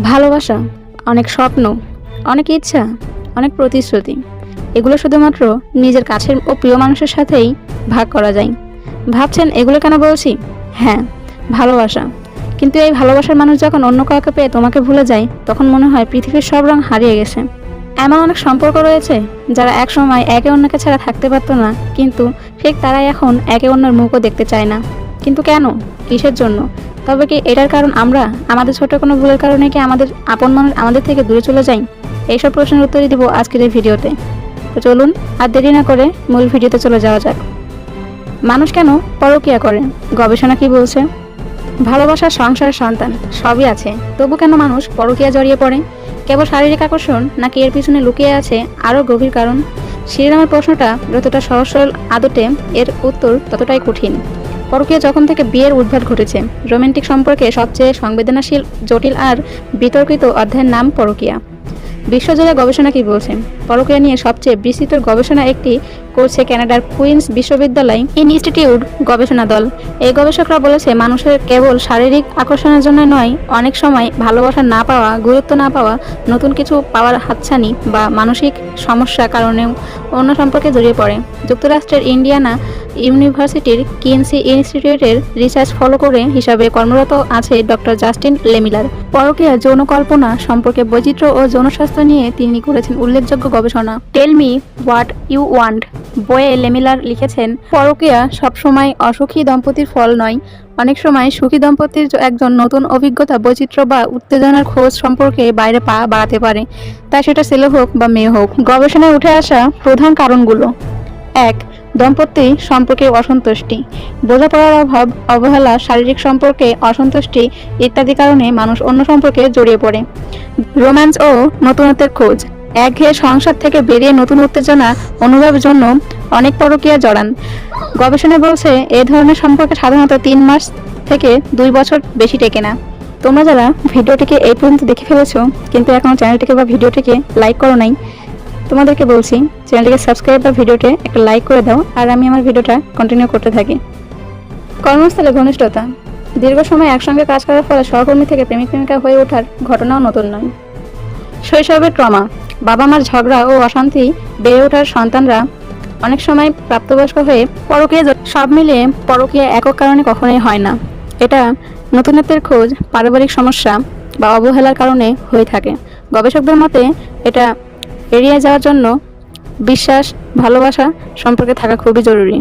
ভালোবাসা, অনেক স্বপ্ন, অনেক ইচ্ছা, অনেক প্রতিশ্রুতি, এগুলো শুধুমাত্র নিজের কাছের ও প্রিয় মানুষের সাথেই ভাগ করা যায়। ভাবছেন এগুলো কেন বলছি? হ্যাঁ, ভালোবাসা। কিন্তু এই ভালোবাসার মানুষ যখন অন্য কাউকে পেয়ে তোমাকে ভুলে যায়, তখন মনে হয় পৃথিবীর সব রং হারিয়ে গেছে। এমন অনেক সম্পর্ক রয়েছে যারা একসময় একে অন্যকে ছাড়া থাকতে পারতো না, কিন্তু ঠিক তারাই এখন একে অন্যের মুখও দেখতে চায় না। কিন্তু কেন? কিসের জন্য? তবে কি এটার কারণ আমরা? আমাদের ছোট কোনো ভুলের কারণে কি আমাদের আপন মানুষ আমাদের থেকে দূরে চলে যায়? এইসব প্রশ্নের উত্তরই দিব আজকের এই ভিডিওতে। তো চলুন আর দেরি না করে মূল ভিডিওতে চলে যাওয়া যাক। মানুষ কেন পরকীয়া করে? গবেষণা কি বলছে? ভালোবাসা, সংসার, সন্তান সবই আছে, তবু কেন মানুষ পরকীয়া জড়িয়ে পড়ে? কেবল শারীরিক আকর্ষণ, নাকি এর পিছনে লুকিয়ে আছে আরও গভীর কারণ? শিরোনামের প্রশ্নটা যতটা সহজ সরল, আদতে এর উত্তর ততটাই কঠিন। পরকীয়া যখন থেকে বিয়ের উদ্ভব ঘটেছে, রোমান্টিক সম্পর্কে সবচেয়ে সংবেদনশীল, জটিল আর বিতর্কিত অধ্যায়ের নাম পরকীয়া। বিশ্বজুড়ে গবেষণা কি বলছে? পরকীয়া নিয়ে সবচেয়ে বিস্তৃত গবেষণা একটি করছে কানাডার কুইন্স বিশ্ববিদ্যালয় ইনস্টিটিউট গবেষণা দল। এই গবেষকরা বলেছে, মানুষের কেবল শারীরিক আকর্ষণের জন্য নয়, অনেক সময় ভালোবাসা না পাওয়া, গুরুত্ব না পাওয়া, নতুন কিছু পাওয়ার হাতছানি বা মানসিক সমস্যার কারণেও অন্য সম্পর্কে জড়িয়ে পড়ে। যুক্তরাষ্ট্রের ইন্ডিয়ানা ইউনিভার্সিটির কিনসি ইনস্টিটিউটের রিসার্চ ফলো করে হিসাবে কর্মরত আছে ডক্টর জাস্টিন লেমিলার। পরকীয়া যৌন কল্পনা সম্পর্কে বৈচিত্র্য ও যৌনস্বাস্থ্য নিয়ে তিনি করেছেন উল্লেখযোগ্য গবেষণা। Tell me what you want বইয়ে লেমিলার লিখেছেন, পরকীয়া সবসময় অসুখী দম্পতির ফল নয়। অনেক সময় সুখী দম্পতির একজন নতুন অভিজ্ঞতা, বৈচিত্র্য বা উত্তেজনার খোঁজ সম্পর্কে বাইরে পা বাড়াতে পারে, তাই সেটা ছেলে হোক বা মেয়ে হোক। গবেষণায় উঠে আসা প্রধান কারণগুলো: 1. দম্পতি সম্পর্কে অসন্তুষ্টি, বোঝাপড়ার অভাব, অবহেলা, শারীরিক সম্পর্কে অসন্তুষ্টি ইত্যাদি কারণে মানুষ অন্য সম্পর্কে জড়িয়ে পড়ে। রোম্যান্স ও নতুনত্বের খোঁজ, একঘেয়ে সংসার থেকে বেরিয়ে নতুন উত্তেজনা অনুভবের জন্য অনেক পরকীয়া জড়ান। গবেষণা বলছে, এই ধরনের সম্পর্কে সাধারণত 3 মাস থেকে 2 বছর বেশি টেকে না। তোমরা যারা ভিডিওটিকে এই পর্যন্ত দেখে ফেলেছো কিন্তু এখনো চ্যানেলটিকে বা ভিডিওটিকে লাইক করো নাই, তোমাদেরকে বলছি চ্যানেলটিকে সাবস্ক্রাইব বা ভিডিওতে একটা লাইক করে দাও, আর আমি আমার ভিডিওটা কন্টিনিউ করতে থাকি। কর্মস্থলে ঘনিষ্ঠতা, দীর্ঘ সময় একসঙ্গে কাজ করার ফলে সহকর্মী থেকে প্রেমিক প্রেমিকা হয়ে ওঠার ঘটনাও নতুন নয়। শৈশবের ট্রমা, বাবা মার ঝগড়া ও অশান্তি, বেড়ে ওঠার সন্তানরা অনেক সময় প্রাপ্তবয়স্ক হয়ে পরকীয়া। সব মিলিয়ে পরকীয়া একক কারণে কখনোই হয় না। এটা নতুনত্বের খোঁজ, পারিবারিক সমস্যা বা অবহেলার কারণে হয়ে থাকে। গবেষকদের মতে এটা এড়িয়ে যাওয়ার জন্য বিশ্বাস, ভালোবাসা সম্পর্কে থাকা খুবই জরুরি।